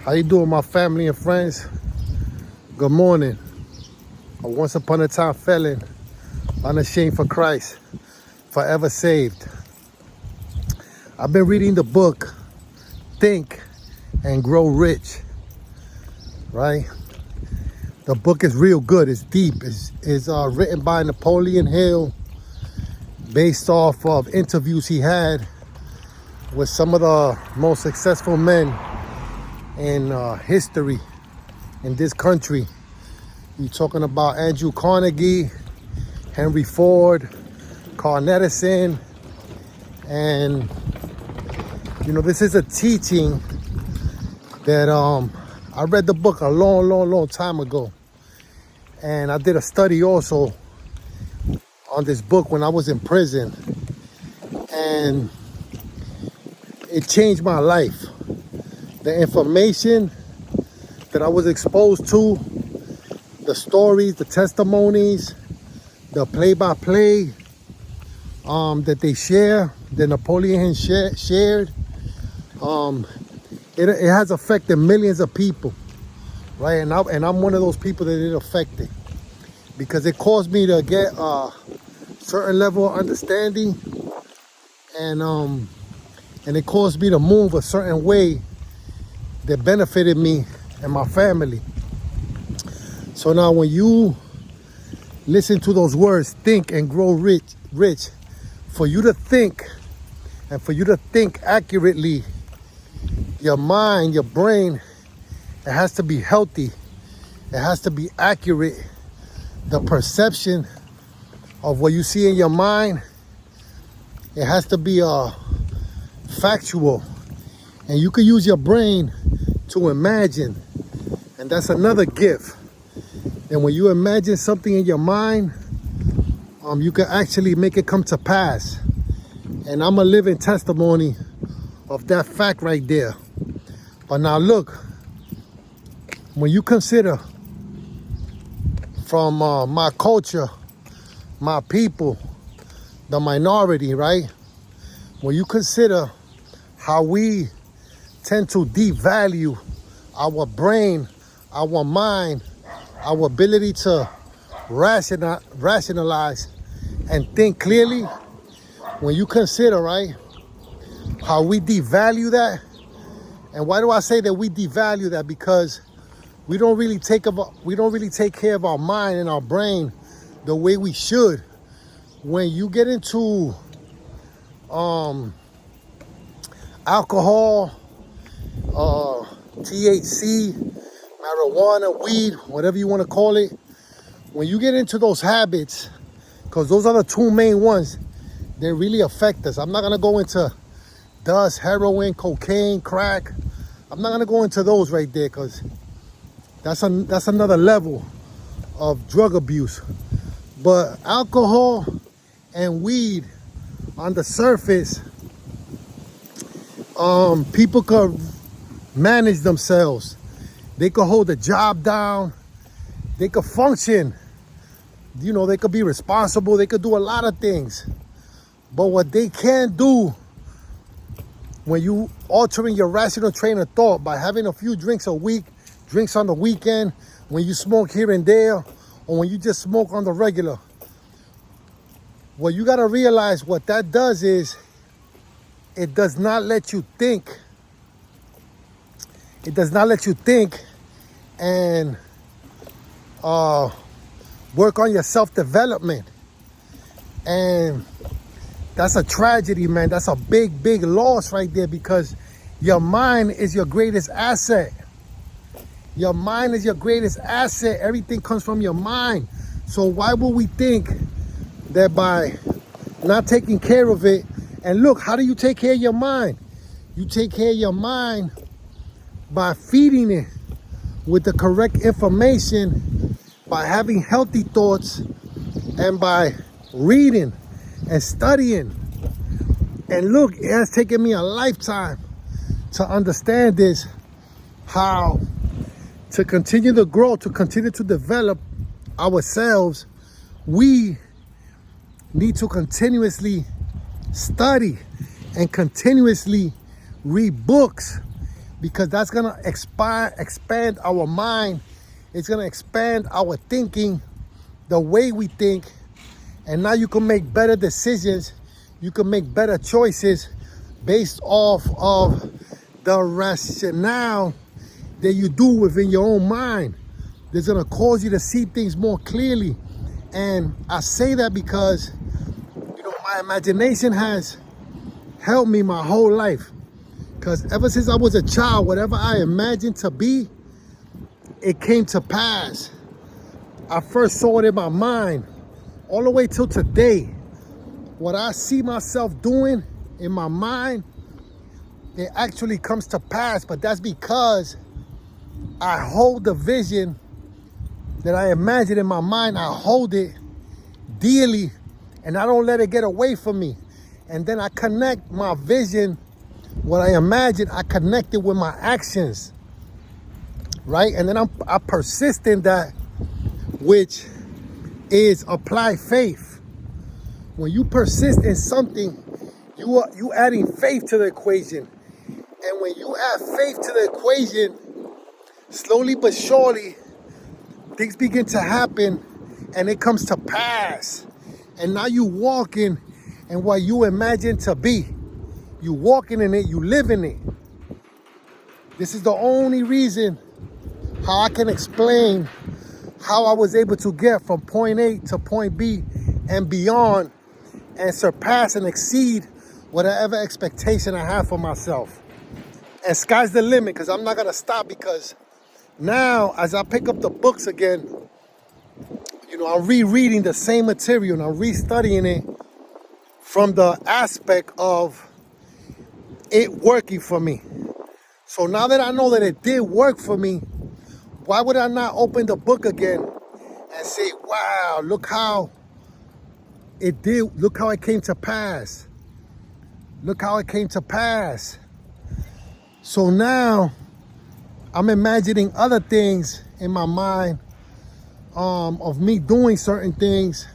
How you doing, my family and friends? Good morning. A once upon a time felon, unashamed for Christ, forever saved. I've been reading the book, Think and Grow Rich, right? The book is real good. It's deep. It's written by Napoleon Hill, based off of interviews he had with some of the most successful men in history in this country. You're talking about Andrew Carnegie, Henry Ford, Carl Edison, and this is a teaching that I read the book a long time ago, and I did a study also on this book when I was in prison, and it changed my life. The information that I was exposed to, the stories, the testimonies, the play-by-play that they share, that Napoleon shared, it has affected millions of people, right? And I'm one of those people that it affected, because it caused me to get a certain level of understanding, and it caused me to move a certain way that benefited me and my family. So now when you listen to those words, think and grow rich, for you to think and for you to think accurately, your mind, your brain, it has to be healthy. It has to be accurate. The perception of what you see in your mind, it has to be factual. And you can use your brain to imagine. And that's another gift. And when you imagine something in your mind, you can actually make it come to pass. And I'm a living testimony of that fact right there. But now look, when you consider from my culture, my people, the minority, right? When you consider how we tend to devalue our brain, our mind, our ability to rationalize and think clearly, when you consider, right, how we devalue that. And why do I say that we devalue that? Because we don't really take care of our mind and our brain the way we should. When you get into alcohol, THC, marijuana, weed, whatever you want to call it, when you get into those habits, because those are the two main ones that really affect us. I'm not going to go into dust, heroin, cocaine, crack. I'm not going to go into those right there, because that's another level of drug abuse. But alcohol and weed, on the surface, people could manage themselves. They could hold a job down. They could function. They could be responsible. They could do a lot of things. But what they can't do, when you altering your rational train of thought by having a few drinks a week, drinks on the weekend, when you smoke here and there, or when you just smoke on the regular, well, you got to realize what that does is it does not let you think. It does not let you think and work on your self-development. And that's a tragedy, man. That's a big loss right there, because your mind is your greatest asset. Your mind is your greatest asset. Everything comes from your mind. So why would we think that by not taking care of it? And look, how do you take care of your mind? You take care of your mind by feeding it with the correct information, by having healthy thoughts, and by reading and studying. And look, it has taken me a lifetime to understand this, how to continue to grow, to continue to develop ourselves. We need to continuously study and continuously read books. because that's gonna expand our mind. It's gonna expand our thinking, the way we think, and now you can make better decisions. You can make better choices based off of the rationale that you do within your own mind. That's gonna cause you to see things more clearly. And I say that because, my imagination has helped me my whole life. Because ever since I was a child, whatever I imagined to be, it came to pass. I first saw it in my mind, all the way till today. What I see myself doing in my mind, it actually comes to pass. But that's because I hold the vision that I imagine in my mind. I hold it dearly, and I don't let it get away from me. And then I connect my vision, what I imagine, I connect it with my actions, right? And then I persist in that, which is apply faith. When you persist in something, you adding faith to the equation. And when you add faith to the equation, slowly but surely, things begin to happen and it comes to pass. And now you walking in what you imagine to be. You walking in it, you live in it. This is the only reason how I can explain how I was able to get from point A to point B and beyond, and surpass and exceed whatever expectation I have for myself. And sky's the limit, because I'm not gonna stop, because now as I pick up the books again, I'm rereading the same material and I'm restudying it from the aspect of it working for me. So now that I know that it did work for me, why would I not open the book again and say, wow, look how it did, look how it came to pass. Look how it came to pass. So now I'm imagining other things in my mind, of me doing certain things,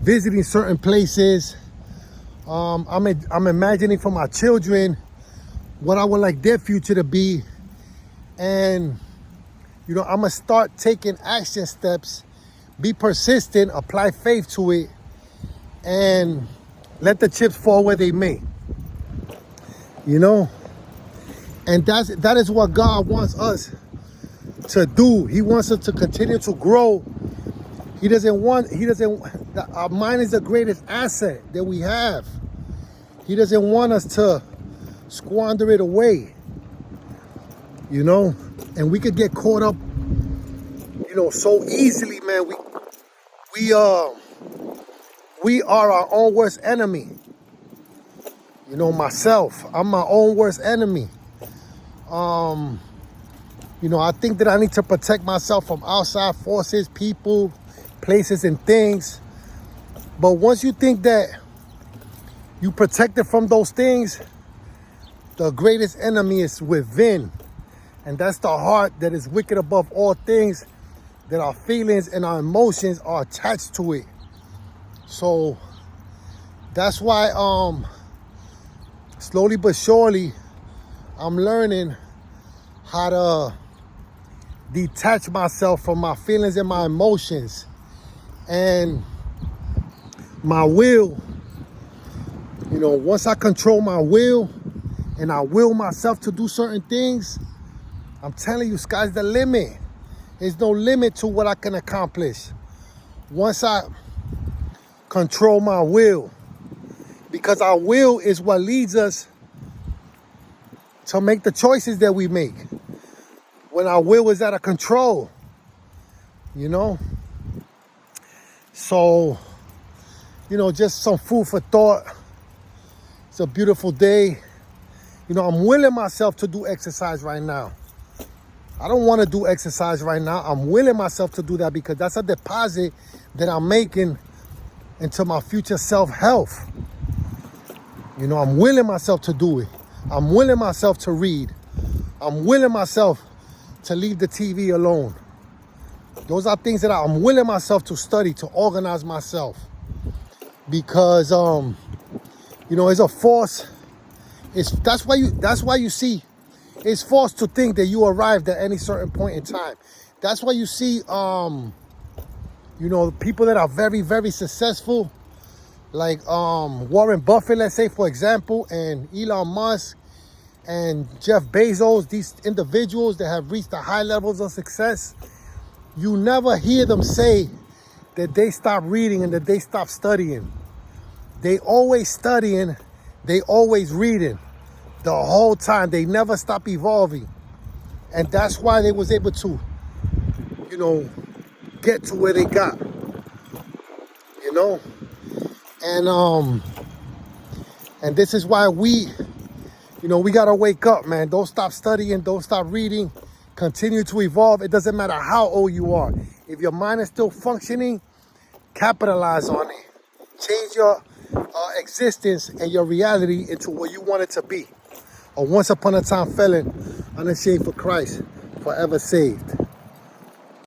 visiting certain places. I'm imagining for my children what I would like their future to be. And, I'm going to start taking action steps, be persistent, apply faith to it, and let the chips fall where they may. And that is what God wants us to do. He wants us to continue to grow. Our mind is the greatest asset that we have. He doesn't want us to squander it away, and we could get caught up, so easily, man. We are our own worst enemy. Myself, I'm my own worst enemy. I think that I need to protect myself from outside forces, people, places, and things. But once you think that you protected from those things, the greatest enemy is within. And that's the heart that is wicked above all things, that our feelings and our emotions are attached to it. So that's why slowly but surely I'm learning how to detach myself from my feelings and my emotions. And my will, once I control my will and I will myself to do certain things, I'm telling you, sky's the limit. There's no limit to what I can accomplish once I control my will. Because our will is what leads us to make the choices that we make. When our will is out of control, So, just some food for thought. It's a beautiful day. I'm willing myself to do exercise right now. I don't want to do exercise right now. I'm willing myself to do that because that's a deposit that I'm making into my future self-health. I'm willing myself to do it. I'm willing myself to read. I'm willing myself to leave the TV alone. Those are things that I'm willing myself to study, to organize myself. Because, it's a force. That's why you see, It's false to think that you arrived at any certain point in time. That's why you see, you know, people that are very, very successful, like Warren Buffett, let's say, for example, and Elon Musk and Jeff Bezos, these individuals that have reached the high levels of success, you never hear them say that they stop reading and that they stop studying. They always studying, they always reading the whole time. They never stop evolving. And that's why they was able to, you know, get to where they got, you know. And this is why we, you know, we gotta wake up, man. Don't stop studying, don't stop reading, continue to evolve. It doesn't matter how old you are. If your mind is still functioning, capitalize on it. Change your existence and your reality into what you want it to be. A once upon a time felon, unashamed for Christ, forever saved.